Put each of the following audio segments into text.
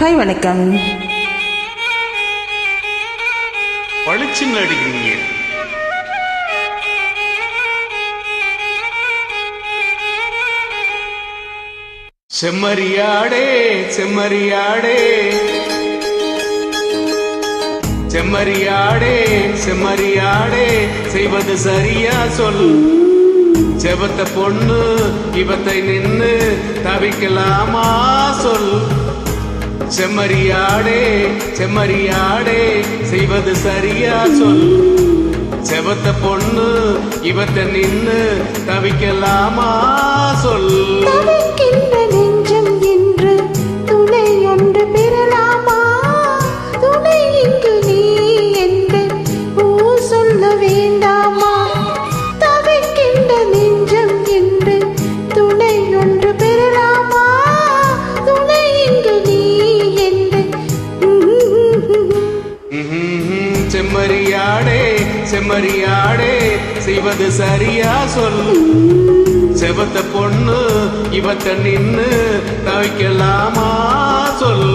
Hi வணக்கம். பளிச்சுன்னு அடிக்கிறீங்க. செம்மறியாடே செம்மறியாடே செம்மறியாடே செம்மறியாடே செய்வது சரியா சொல். செவத்த பொண்ணு இவத்தை நின்னு தவிக்கலாமா சொல். செம்மறியாடே செம்மறியாடே செய்வது சரியா சொல். செவத்த பொண்ணு இவத்தை நின்னு தவிக்கலாமா சொல். செம்மறியாடே செம்மறியாடே செய்வது சரியா சொல். செவத்த பொண்ணு இவத்த நின்னு தவிக்கலாமா சொல்.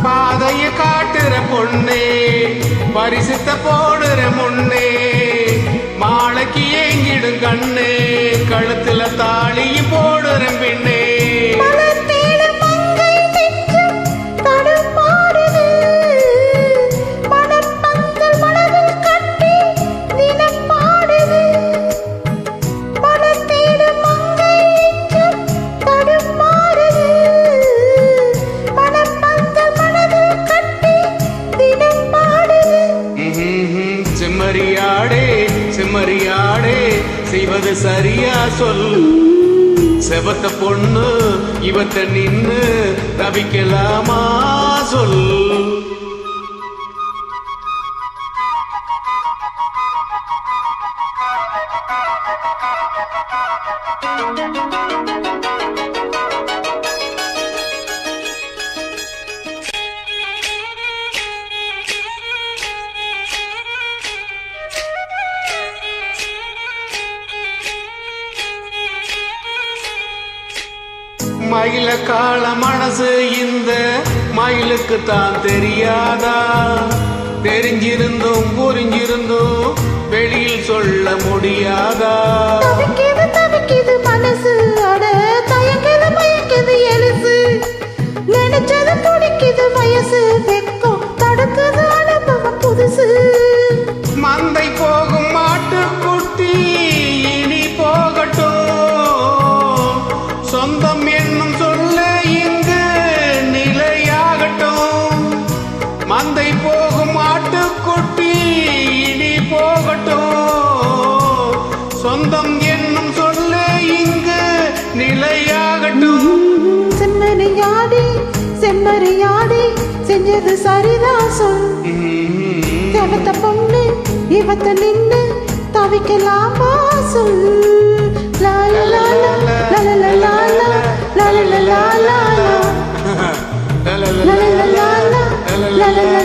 பாதைய காட்டுற பொண்ணே பரிசுத்த போடுற முன்னே மாலைக்கு ஏங்கிடும் கண்ணே கழுத்துல தாலி போடுற பின்னே. செம்மறியாடே செம்மறியாடே செய்வது சரியா சொல். செவத்த பொண்ணு இவத்த நின்னு தவிக்கலாமா சொல். மயில கால மனசு இந்த மயிலுக்கு தான் தெரியாதா? தெரிஞ்சிருந்தும் புரிஞ்சிருந்தும் வெளியில் சொல்ல முடியாதா? மனசு அட தயங்குது மயக்குது எழுசு நினைச்சது துடிக்குது வயசு வெக்கம் தடுக்குது அனுபவம் புதுசு. மந்தை போகும் மாட்டுக்குட்டி இனி போகட்டும் சொந்தம் என்னும் சொல்ல இங்கு நிலையாகட்டும். மந்தை போகும் மாட்டுக்குட்டி இனி போகட்டும் சொந்தம் என்னும் சொல்ல இங்கு நிலையாகட்டும். செம்மறியாடி செம்மறியாடி செஞ்சது சரிதான் சொல். செவத்த பொண்ணு இவத்த நின்னு தவிக்கலாமா சொல். லாலா லாலா லாலா லாலா லாலா லாலா லாலா லாலா லாலா லாலா